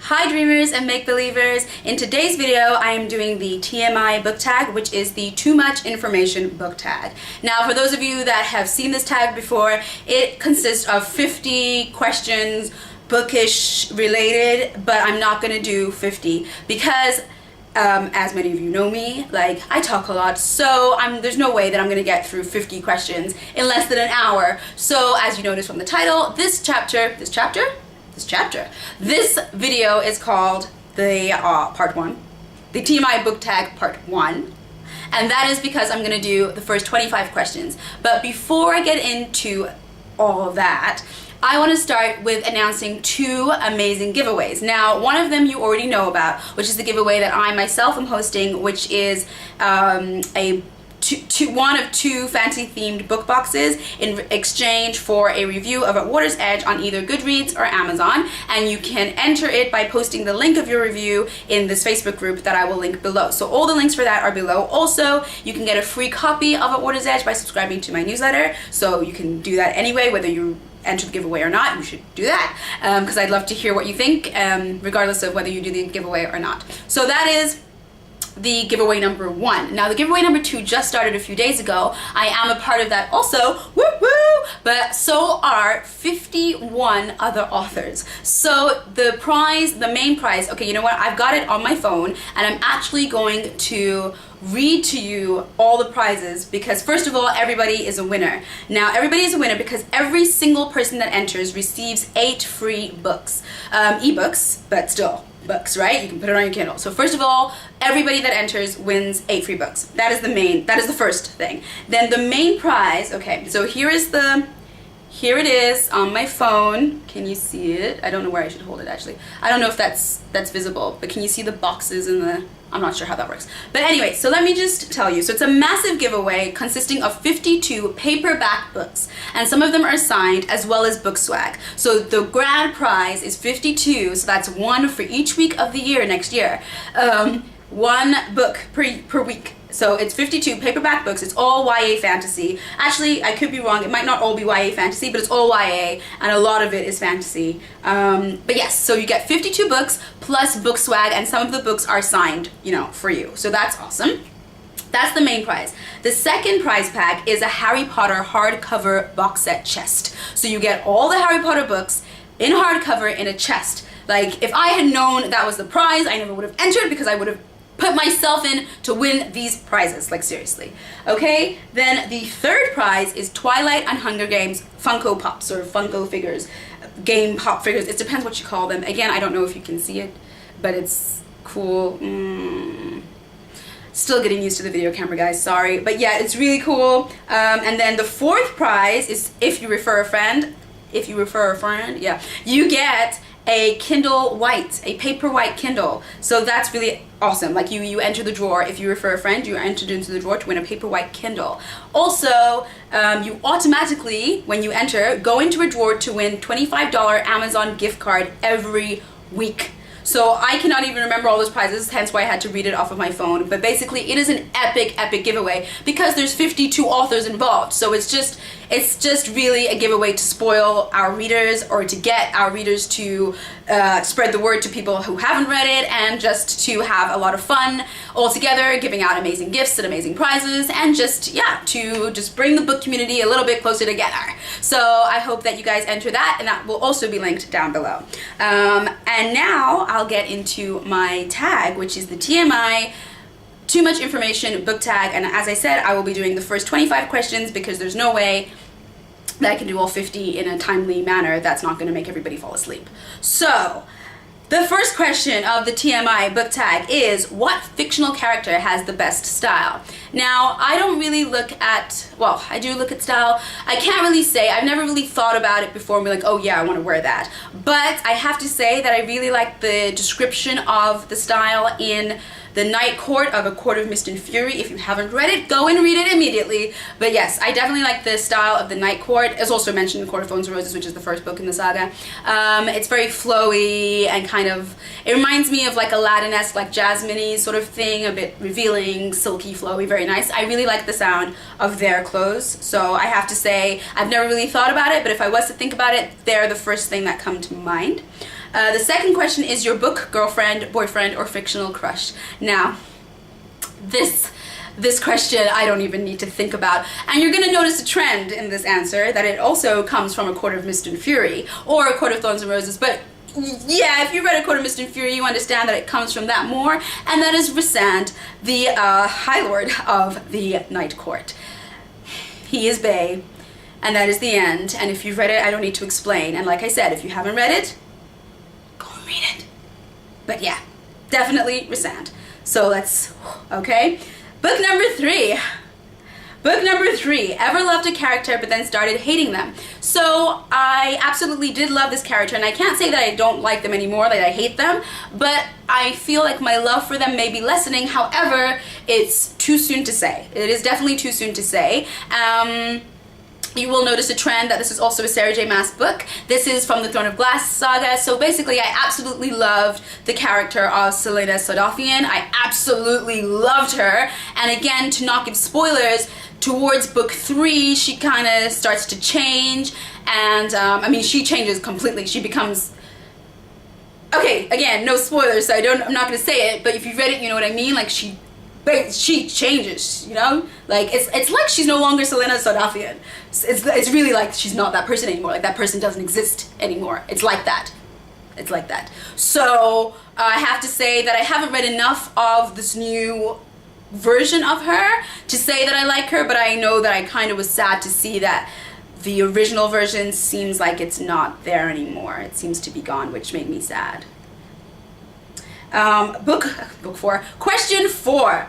Hi dreamers and make-believers. In today's video I am doing the TMI book tag, which is the too much information book tag. Now for those of you that have seen this tag before, it consists of 50 questions, bookish related, but I'm not gonna do 50 because as many of you know me, like I talk a lot, so there's no way that I'm gonna get through 50 questions in less than an hour. So as you notice from the title, this video is called the part 1, the TMI book tag part 1, and that is because I'm gonna do the first 25 questions. But before I get into all of that, I want to start with announcing 2 amazing giveaways. Now, one of them you already know about, which is the giveaway that I myself am hosting, which is one of 2 fantasy themed book boxes in exchange for a review of At Water's Edge on either Goodreads or Amazon, and you can enter it by posting the link of your review in this Facebook group that I will link below. So all the links for that are below. Also, you can get a free copy of At Water's Edge by subscribing to my newsletter, so you can do that anyway, whether you enter the giveaway or not. You should do that because I'd love to hear what you think, regardless of whether you do the giveaway or not. So that is the giveaway number 1. Now the giveaway number 2 just started a few days ago. I am a part of that also, woo woo, but so are 51 other authors. So the prize, the main prize, okay, you know what, I've got it on my phone and I'm actually going to read to you all the prizes because first of all, everybody is a winner. Now everybody is a winner because every single person that enters receives 8 free books, ebooks, but still books, right? You can put it on your Kindle. So first of all, everybody that enters wins 8 free books. That is the first thing. Then the main prize, okay, so here it is on my phone. Can you see it? I don't know where I should hold it actually. I don't know if that's visible, but can you see the boxes in the, I'm not sure how that works. But anyway, so let me just tell you. So it's a massive giveaway consisting of 52 paperback books, and some of them are signed as well as book swag. So the grand prize is 52, so that's 1 for each week of the year next year. 1 book per week. So it's 52 paperback books. It's all YA fantasy. Actually, I could be wrong. It might not all be YA fantasy, but it's all YA, and a lot of it is fantasy. But yes, so you get 52 books plus book swag, and some of the books are signed, you know, for you. So that's awesome. That's the main prize. The second prize pack is a Harry Potter hardcover box set chest. So you get all the Harry Potter books in hardcover in a chest. Like, if I had known that was the prize, I never would have entered because I would have put myself in to win these prizes, like seriously. Okay, then the third prize is Twilight and Hunger Games Funko Pops, or Funko figures, game pop figures. It depends what you call them. Again, I don't know if you can see it, but it's cool. Still getting used to the video camera, guys, sorry. But yeah, it's really cool. And then the fourth prize is if you refer a friend, yeah, you get a Kindle White, a paper white Kindle. So that's really awesome. Like you enter the drawer. If you refer a friend, you are entered into the drawer to win a paper white Kindle. Also, you automatically, when you enter, go into a drawer to win $25 Amazon gift card every week. So I cannot even remember all those prizes, hence why I had to read it off of my phone. But basically, it is an epic giveaway because there's 52 authors involved. So it's just really a giveaway to spoil our readers, or to get our readers to spread the word to people who haven't read it, and just to have a lot of fun all together, giving out amazing gifts and amazing prizes, and just, yeah, to just bring the book community a little bit closer together. So I hope that you guys enter that, and that will also be linked down below. And now I'll get into my tag, which is the TMI Too Much Information book tag. And as I said, I will be doing the first 25 questions because there's no way that I can do all 50 in a timely manner. That's not going to make everybody fall asleep. So the first question of the TMI book tag is, what fictional character has the best style? Now, I don't really look at, well, I do look at style. I can't really say, I've never really thought about it before and be like, oh yeah, I want to wear that. But I have to say that I really like the description of the style in The Night Court of A Court of Mist and Fury. If you haven't read it, go and read it immediately. But yes, I definitely like the style of The Night Court. It's also mentioned in Court of Thorns and Roses, which is the first book in the saga. It's very flowy and kind of, it reminds me of like Aladdin-esque, like Jasmine-y sort of thing, a bit revealing, silky, flowy, very nice. I really like the sound of their clothes. So I have to say, I've never really thought about it, but if I was to think about it, they're the first thing that come to mind. The second question is your book, girlfriend, boyfriend, or fictional crush. Now, this question I don't even need to think about. And you're going to notice a trend in this answer, that it also comes from A Court of Mist and Fury, or A Court of Thorns and Roses, but yeah, if you read A Court of Mist and Fury, you understand that it comes from that more, and that is Rhysand, the High Lord of the Night Court. He is Bay, and that is the end, and if you've read it, I don't need to explain, and like I said, if you haven't read it, go and read it. But yeah, definitely Rhysand. So let's, okay? Book number 3. Book number 3, ever loved a character but then started hating them. So I absolutely did love this character, and I can't say that I don't like them anymore, that I hate them, but I feel like my love for them may be lessening. However, it's too soon to say. It is definitely too soon to say. You will notice a trend that this is also a Sarah J. Maas book. This is from the Throne of Glass saga. So basically, I absolutely loved the character of Selena Sodophian. I absolutely loved her. And again, to not give spoilers, towards book 3, she kind of starts to change. And I mean, she changes completely. She becomes... Okay, again, no spoilers, so I'm not going to say it. But if you've read it, you know what I mean. Like, she changes, you know? Like, it's like she's no longer Selena Sodophian. It's really like she's not that person anymore. Like, that person doesn't exist anymore. It's like that. It's like that. So, I have to say that I haven't read enough of this new version of her to say that I like her, but I know that I kind of was sad to see that the original version seems like it's not there anymore. It seems to be gone, which made me sad. Book 4. Question 4.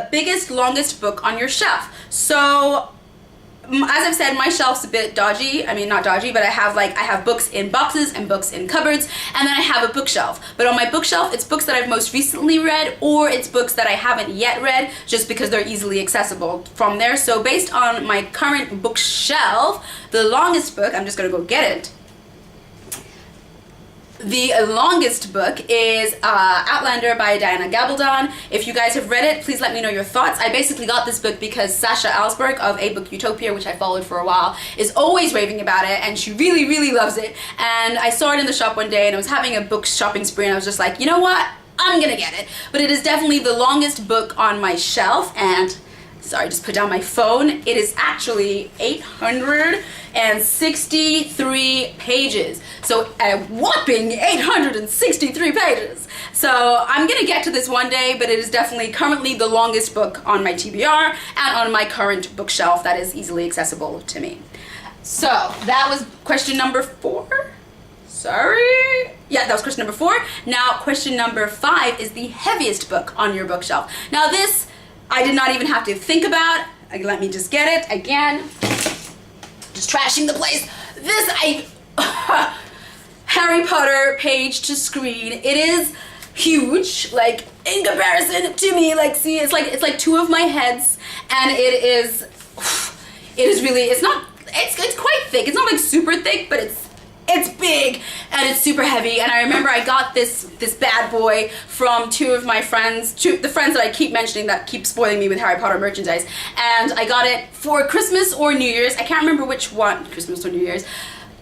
Biggest, longest book on your shelf. So, as I've said, my shelf's a bit dodgy. I mean, not dodgy, but I have books in boxes and books in cupboards, and then I have a bookshelf. But on my bookshelf, it's books that I've most recently read, or it's books that I haven't yet read, just because they're easily accessible from there. So based on my current bookshelf, the longest book, I'm just gonna go get it. The longest book is Outlander by Diana Gabaldon. If you guys have read it, please let me know your thoughts. I basically got this book because Sasha Alsberg of A Book Utopia, which I followed for a while, is always raving about it, and she really, really loves it. And I saw it in the shop one day, and I was having a book shopping spree, and I was just like, you know what? I'm gonna get it. But it is definitely the longest book on my shelf, and sorry, just put down my phone. It is actually 863 pages. So a whopping 863 pages. So I'm gonna get to this one day, but it is definitely currently the longest book on my TBR and on my current bookshelf that is easily accessible to me. So that was question number 4. Sorry. Yeah, that was question number 4. Now question number 5 is the heaviest book on your bookshelf. Now this, I did not even have to think about. Let me just get it again. Just trashing the place. This, Harry Potter page to screen. It is huge, like in comparison to me. Like, see, it's like 2 of my heads, and it is really. It's quite thick. It's not like super thick, but it's big and it's super heavy. And I remember I got this bad boy from 2 of my friends, the friends that I keep mentioning that keep spoiling me with Harry Potter merchandise. And I got it for Christmas or New Year's. I can't remember which one, Christmas or New Year's.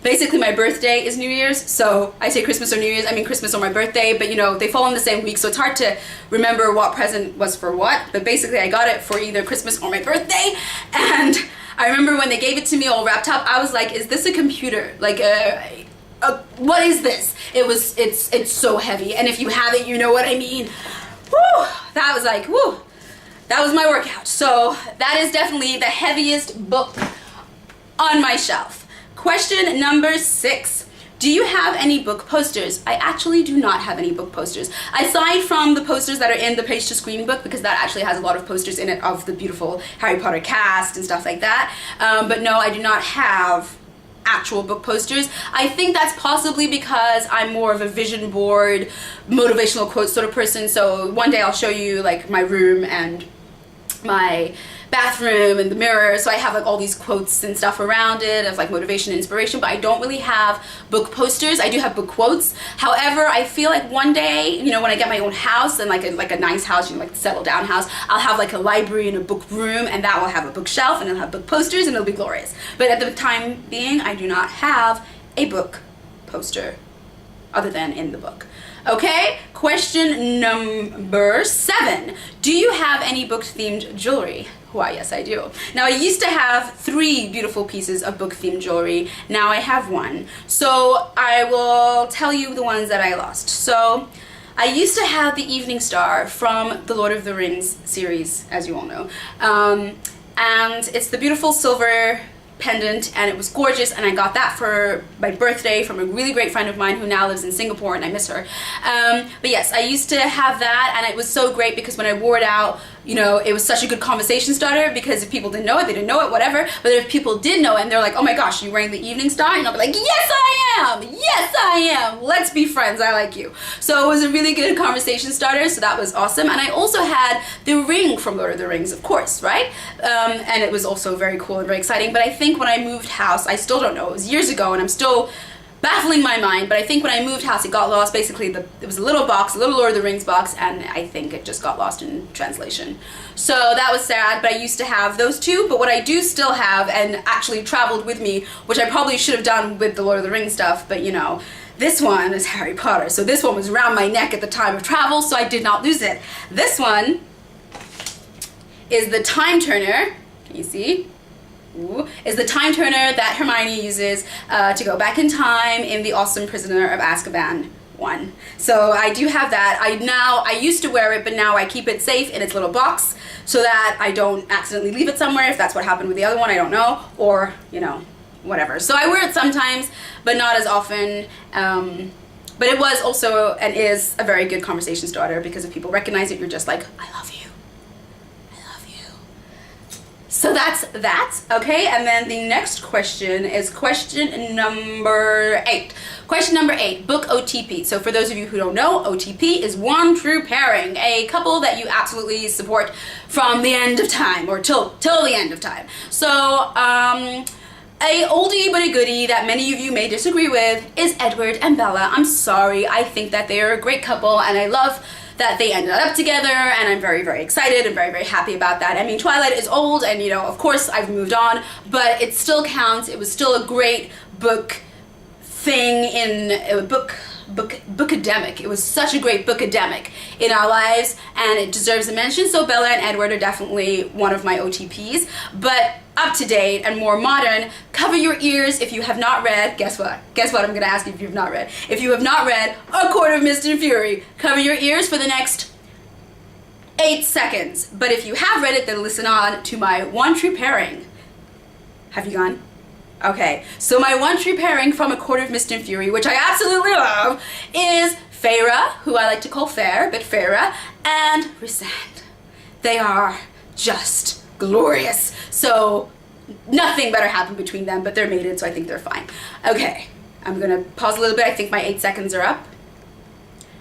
Basically my birthday is New Year's, so I say Christmas or New Year's, I mean Christmas or my birthday, but you know, they fall in the same week, so it's hard to remember what present was for what. But basically I got it for either Christmas or my birthday, and I remember when they gave it to me all wrapped up, I was like, is this a computer? Like, what is this? It's so heavy, and if you have it, you know what I mean. Woo! That was like, woo! That was my workout. So that is definitely the heaviest book on my shelf. Question number 6. Do you have any book posters? I actually do not have any book posters. Aside from the posters that are in the Page to Screen book, because that actually has a lot of posters in it of the beautiful Harry Potter cast and stuff like that. But no, I do not have actual book posters. I think that's possibly because I'm more of a vision board, motivational quote sort of person. So one day I'll show you like my room and my bathroom and the mirror, so I have like all these quotes and stuff around it of like motivation and inspiration, but I don't really have book posters. I do have book quotes. However, I feel like one day, you know, when I get my own house and like a nice house, you know, like settle down house, I'll have like a library and a book room, and that will have a bookshelf and it'll have book posters and it'll be glorious. But at the time being, I do not have a book poster. other than in the book. Okay, question number 7. Do you have any book-themed jewelry? Why, yes, I do. Now, I used to have 3 beautiful pieces of book-themed jewelry. Now I have 1. So I will tell you the ones that I lost. So I used to have the Evening Star from the Lord of the Rings series, as you all know. And it's the beautiful silver pendant, and it was gorgeous, and I got that for my birthday from a really great friend of mine who now lives in Singapore, and I miss her. But yes, I used to have that, and it was so great because when I wore it out, you know, it was such a good conversation starter, because if people didn't know it, they didn't know it, whatever. But if people did know it and they're like, oh my gosh, you're wearing the Evening Star? And I'll be like, yes I am! Yes I am! Let's be friends, I like you. So it was a really good conversation starter, so that was awesome. And I also had the ring from Lord of the Rings, of course, right? And it was also very cool and very exciting. But I think when I moved house, I still don't know, it was years ago, and I'm still baffling my mind, but I think when I moved house it got lost. Basically it was a little box, a little Lord of the Rings box, and I think it just got lost in translation. So that was sad, but I used to have those 2. But what I do still have, and actually traveled with me, which I probably should have done with the Lord of the Rings stuff, but you know, this one is Harry Potter, so this one was around my neck at the time of travel, so I did not lose it. This one is the time turner. Can you see? Is the time turner that Hermione uses to go back in time in The Awesome Prisoner of Azkaban 1. So I do have that. I used to wear it, but now I keep it safe in its little box so that I don't accidentally leave it somewhere. If that's what happened with the other one, I don't know, or you know, whatever. So I wear it sometimes, but not as often. But it was also and is a very good conversation starter, because if people recognize it, you're just like, I love you. So that's that, okay? And then the next question is question number 8. Question number 8, book OTP. So for those of you who don't know, OTP is one true pairing, a couple that you absolutely support from the end of time, or till the end of time. So, a oldie but a goodie that many of you may disagree with is Edward and Bella. I'm sorry, I think that they are a great couple, and I love that they ended up together, and I'm very, very excited and very, very happy about that. I mean, Twilight is old, and you know, of course I've moved on, but it still counts. It was still a great book thing in bookademic. It was such a great bookademic in our lives, and it deserves a mention. So Bella and Edward are definitely one of my OTPs, but up to date and more modern, cover your ears if you have not read, guess what? Guess what I'm gonna ask you if you've not read. If you have not read A Court of Mist and Fury, cover your ears for the next 8 seconds. But if you have read it, then listen on to my one true pairing. Have you gone? Okay, so my one true pairing from A Court of Mist and Fury, which I absolutely love, is Feyre, who I like to call Fair, but Feyre, and Rhysand. They are just glorious. So nothing better happened between them, but they're mated, so I think they're fine. Okay, I'm gonna pause a little bit. I think my 8 seconds are up.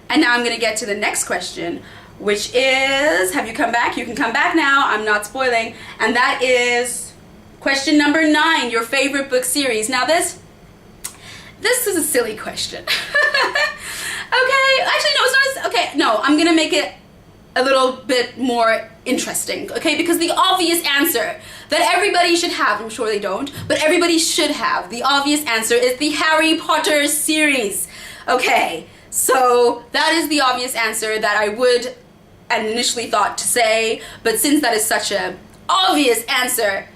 And now I'm gonna get to the next question, which is, have you come back? You can come back now, I'm not spoiling. And that is question number 9, your favorite book series. Now this is a silly question. Okay, actually no, it's not as, okay, no, I'm gonna make it a little bit more interesting, okay? Because the obvious answer that everybody should have, I'm sure they don't, but everybody should have, the obvious answer is the Harry Potter series. Okay, so that is the obvious answer that I would initially thought to say, but since that is such a obvious answer,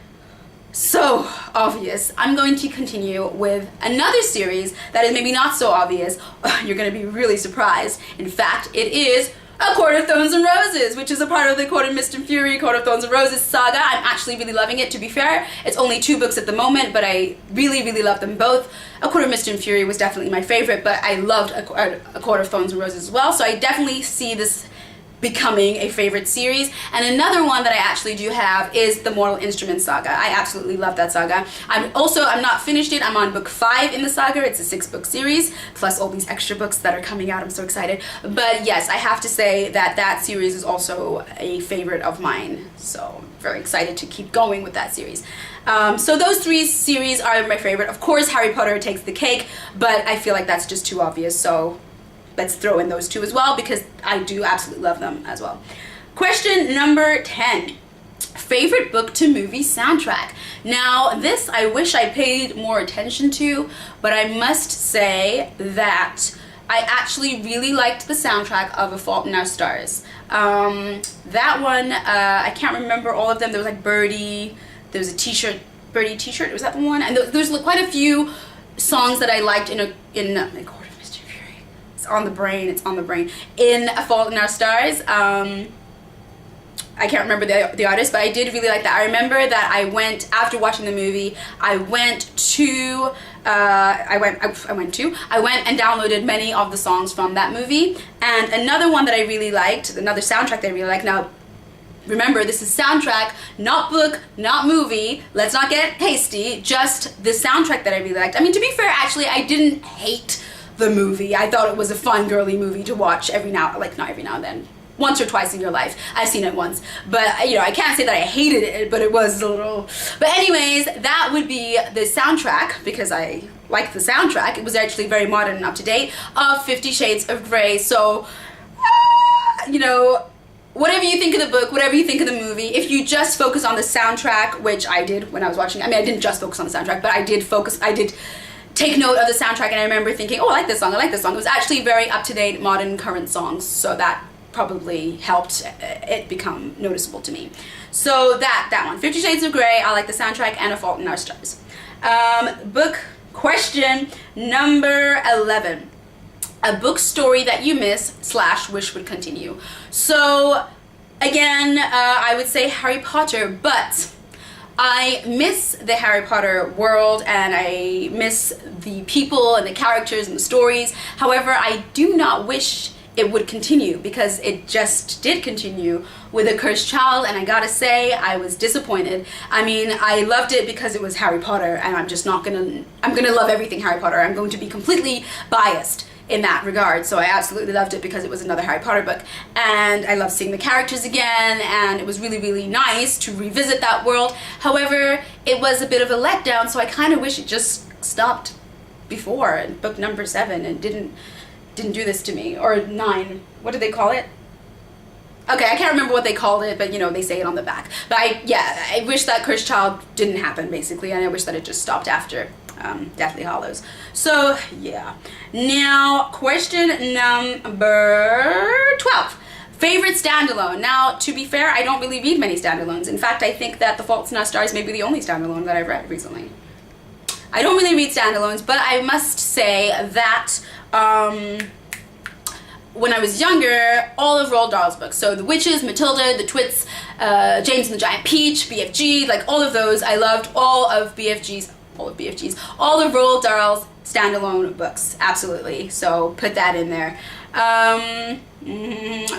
so obvious, I'm going to continue with another series that is maybe not so obvious. You're going to be really surprised. In fact, it is A Court of Thorns and Roses, which is a part of the Court of Mist and Fury, Court of Thorns and Roses saga. I'm actually really loving it, to be fair. It's only 2 books at the moment, but I really, really love them both. A Court of Mist and Fury was definitely my favorite, but I loved A Court of Thorns and Roses as well, so I definitely see this becoming a favorite series. And another one that I actually do have is the Mortal Instruments saga. I absolutely love that saga. I'm not finished it. I'm on book 5 in the saga. It's a 6-book series, plus all these extra books that are coming out. I'm so excited. But yes, I have to say that that series is also a favorite of mine. So I'm very excited to keep going with that series. So those 3 series are my favorite. Of course, Harry Potter takes the cake, but I feel like that's just too obvious. So let's throw in those 2 as well, because I do absolutely love them as well. Question number 10. Favorite book to movie soundtrack. Now, this I wish I paid more attention to, but I must say that I actually really liked the soundtrack of A Fault in Our Stars. That one, I can't remember all of them. There was like Birdie, there was a t-shirt, Birdie t-shirt, was that the one? And there's quite a few songs that I liked in A Court of Mischief and Fury. It's on the brain. In A Fault in Our Stars. I can't remember the artist, but I did really like that. I remember that I went, after watching the movie, I went and downloaded many of the songs from that movie. And another one that I really liked, another soundtrack that I really liked, now remember, this is soundtrack, not book, not movie, let's not get hasty, just the soundtrack that I really liked. I mean, to be fair, actually, I didn't hate the movie. I thought it was a fun, girly movie to watch every now, like not every now and then, once or twice in your life. I've seen it once, but you know, I can't say that I hated it, but it was a little, but anyways, that would be the soundtrack, because I like the soundtrack. It was actually very modern and up to date, of 50 Shades of Grey. So, you know, whatever you think of the book, whatever you think of the movie, if you just focus on the soundtrack, which I did when I was watching, I mean, I didn't just focus on the soundtrack, but I did take note of the soundtrack, and I remember thinking, oh, I like this song, I like this song. It was actually very up-to-date, modern, current songs, so that probably helped it become noticeable to me. So that one, 50 Shades of Grey, I like the soundtrack, and A Fault in Our Stars. Book question number 11. A book story that you miss / wish would continue. So again, I would say Harry Potter, but I miss the Harry Potter world, and I miss the people and the characters and the stories. However, I do not wish it would continue, because it just did continue with A Cursed Child, and I gotta say, I was disappointed. I mean, I loved it because it was Harry Potter, and I'm gonna love everything Harry Potter. I'm going to be completely biased in that regard, so I absolutely loved it because it was another Harry Potter book, and I loved seeing the characters again, and it was really, really nice to revisit that world. However, it was a bit of a letdown, so I kind of wish it just stopped before in book number 7 and didn't do this to me, or 9. What did they call it? Okay, I can't remember what they called it, but you know, they say it on the back. But I wish that Cursed Child didn't happen, basically, and I wish that it just stopped after Deathly Hallows. So yeah. Now, question number 12. Favorite standalone. Now, to be fair, I don't really read many standalones. In fact, I think that The Fault in Our Stars may be the only standalone that I've read recently. I don't really read standalones, but I must say that when I was younger, all of Roald Dahl's books, so The Witches, Matilda, The Twits, James and the Giant Peach, BFG, like all of those, I loved all of Roald Dahl's standalone books, absolutely, so put that in there.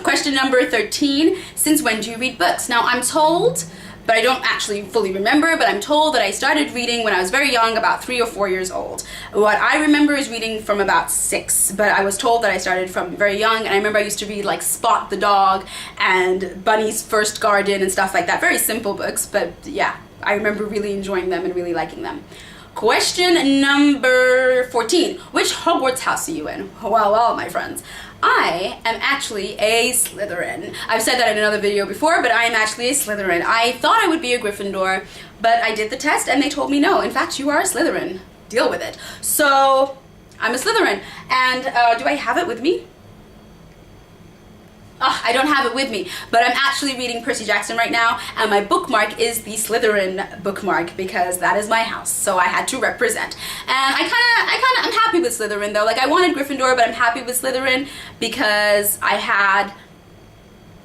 Question number 13, since when do you read books? Now, I'm told, but I don't actually fully remember, but I'm told that I started reading when I was very young, about 3 or 4 years old. What I remember is reading from about 6, but I was told that I started from very young, and I remember I used to read like Spot the Dog and Bunny's First Garden and stuff like that. Very simple books, but yeah, I remember really enjoying them and really liking them. Question number 14. Which Hogwarts house are you in? Well, my friends. I am actually a Slytherin. I've said that in another video before, but I am actually a Slytherin. I thought I would be a Gryffindor, but I did the test and they told me no. In fact, you are a Slytherin. Deal with it. So, I'm a Slytherin. And do I have it with me? I don't have it with me, but I'm actually reading Percy Jackson right now, and my bookmark is the Slytherin bookmark because that is my house, so I had to represent. And I'm happy with Slytherin though. Like, I wanted Gryffindor, but I'm happy with Slytherin because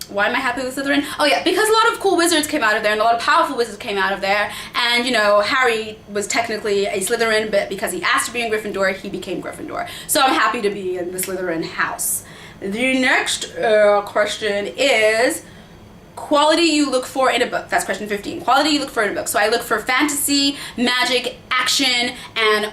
why am I happy with Slytherin? Oh yeah, because a lot of cool wizards came out of there, and a lot of powerful wizards came out of there, and you know, Harry was technically a Slytherin, but because he asked to be in Gryffindor, he became Gryffindor. So I'm happy to be in the Slytherin house. The next question is quality you look for in a book. That's question 15. Quality you look for in a book. So I look for fantasy, magic, action, and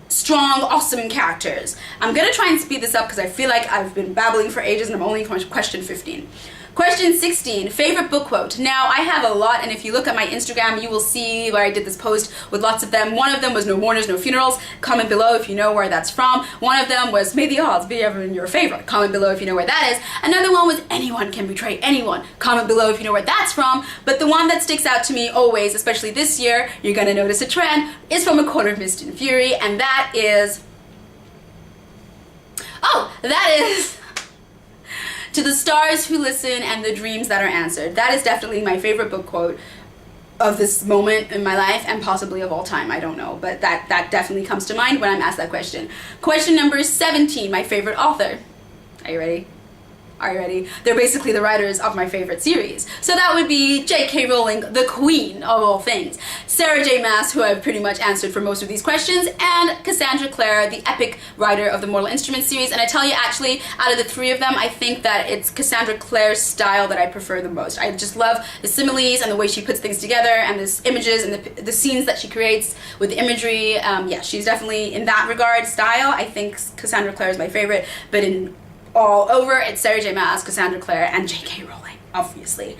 strong, awesome characters. I'm gonna try and speed this up because I feel like I've been babbling for ages and I'm only on question 15. Question 16, favorite book quote. Now, I have a lot, and if you look at my Instagram, you will see where I did this post with lots of them. One of them was no mourners, no funerals. Comment below if you know where that's from. One of them was may the odds be ever in your favor. Comment below if you know where that is. Another one was anyone can betray anyone. Comment below if you know where that's from. But the one that sticks out to me always, especially this year, you're gonna notice a trend, is from A Court of Mist and Fury, and that is... Oh, that is to the stars who listen and the dreams that are answered. That is definitely my favorite book quote of this moment in my life and possibly of all time. I don't know, but that definitely comes to mind when I'm asked that question. Question number 17, my favorite author. Are you ready? Are you ready? They're basically the writers of my favorite series. So that would be J.K. Rowling, the queen of all things, Sarah J. Maas, who I've pretty much answered for most of these questions, and Cassandra Clare, the epic writer of the Mortal Instruments series. And I tell you, actually, out of the three of them, I think that it's Cassandra Clare's style that I prefer the most. I just love the similes and the way she puts things together and the images and the scenes that she creates with the imagery. Yeah, she's definitely, in that regard, style. I think Cassandra Clare is my favorite, but in all over, it's Sarah J. Maas, Cassandra Clare, and J.K. Rowling, obviously.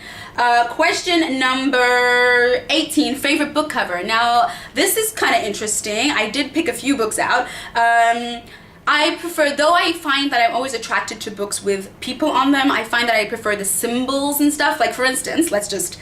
Question number 18, favorite book cover. Now, this is kind of interesting. I did pick a few books out. I prefer, though I find that I'm always attracted to books with people on them, I find that I prefer the symbols and stuff. Like, for instance, let's just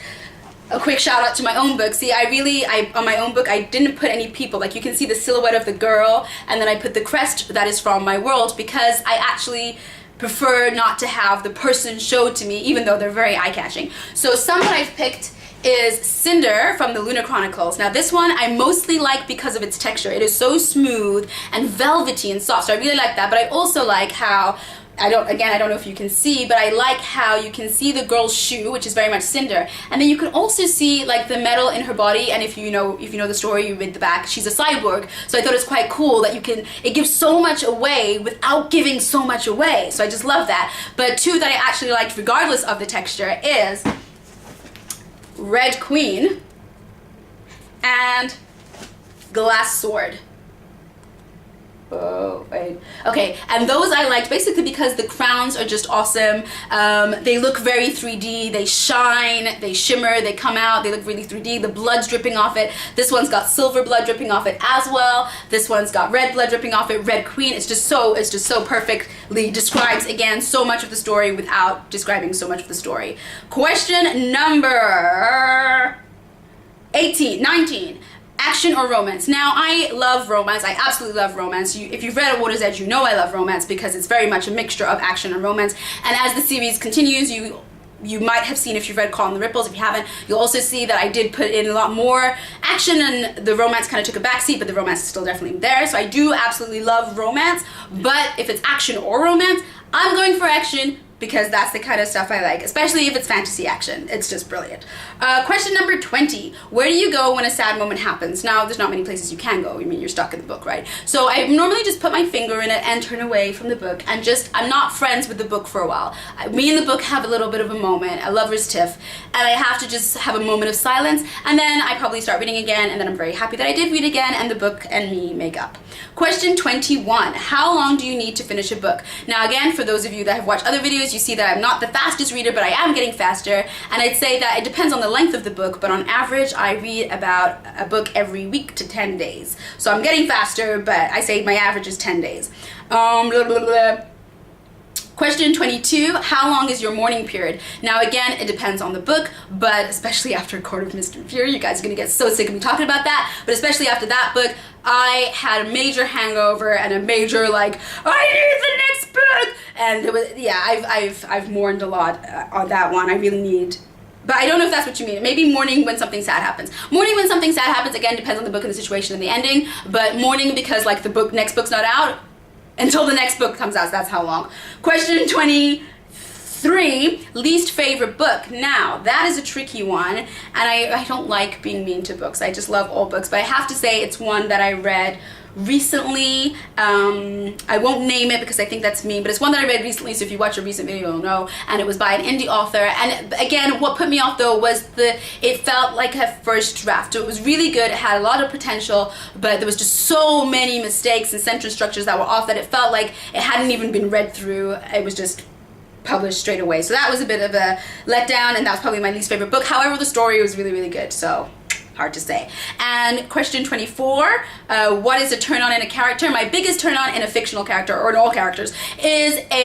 a quick shout out to my own book. See, on my own book, I didn't put any people. Like, you can see the silhouette of the girl, and then I put the crest that is from my world, because I actually prefer not to have the person showed to me, even though they're very eye-catching. So some that I've picked is Cinder from the Lunar Chronicles. Now this one I mostly like because of its texture. It is so smooth and velvety and soft, so I really like that. But I also like how, I don't know if you can see, but I like how you can see the girl's shoe, which is very much Cinder, and then you can also see like the metal in her body. And if you know the story, you read the back, she's a cyborg. So I thought it's quite cool that it gives so much away without giving so much away. So I just love that. But two that I actually liked regardless of the texture is Red Queen and Glass Sword. Oh, wait. Okay, and those I liked basically because the crowns are just awesome. They look very 3D, they shine, they shimmer, they come out, they look really 3D. The blood's dripping off it. This one's got silver blood dripping off it as well. This one's got red blood dripping off it. Red Queen, it's just so perfectly describes, again, so much of the story without describing so much of the story. Question number 19. Action or romance? Now, I love romance. I absolutely love romance. If you've read A Water's Edge, you know I love romance because it's very much a mixture of action and romance. And as the series continues, you might have seen, if you've read Caught in the Ripples. If you haven't, you'll also see that I did put in a lot more action, and the romance kind of took a backseat, but the romance is still definitely there. So I do absolutely love romance, but if it's action or romance, I'm going for action, because that's the kind of stuff I like, especially if it's fantasy action. It's just brilliant. Question number 20. Where do you go when a sad moment happens? Now, there's not many places you can go. I mean, you're stuck in the book, right? So I normally just put my finger in it and turn away from the book, and I'm not friends with the book for a while. Me and the book have a little bit of a moment, a lover's tiff, and I have to just have a moment of silence, and then I probably start reading again, and then I'm very happy that I did read again, and the book and me make up. Question 21. How long do you need to finish a book? Now, again, for those of you that have watched other videos, you see that I'm not the fastest reader, but I am getting faster, and I'd say that it depends on the length of the book, but on average I read about a book every week to 10 days. So I'm getting faster, but I say my average is 10 days. Question 22, how long is your mourning period? Now again, it depends on the book, but especially after Court of Mist and Fury, you guys are gonna get so sick of me talking about that, but especially after that book, I had a major hangover and a major like, I need the next book! And it was, yeah, I've mourned a lot on that one. I really need, but I don't know if that's what you mean. Maybe mourning when something sad happens. Mourning when something sad happens, again, depends on the book and the situation and the ending, but mourning because like the next book's not out, until the next book comes out, so that's how long. Question 23, least favorite book. Now, that is a tricky one, and I don't like being mean to books. I just love all books, but I have to say it's one that I read recently. I won't name it because I think that's mean, but it's one that I read recently, so if you watch a recent video, you'll know, and it was by an indie author, and again, what put me off though was it felt like a first draft. So it was really good, it had a lot of potential, but there was just so many mistakes and sentence structures that were off that it felt like it hadn't even been read through. It was just published straight away. So that was a bit of a letdown, and that was probably my least favorite book. However, the story was really, really good, so hard to say. And question 24, what is a turn on in a character? My biggest turn on in a fictional character, or in all characters, is a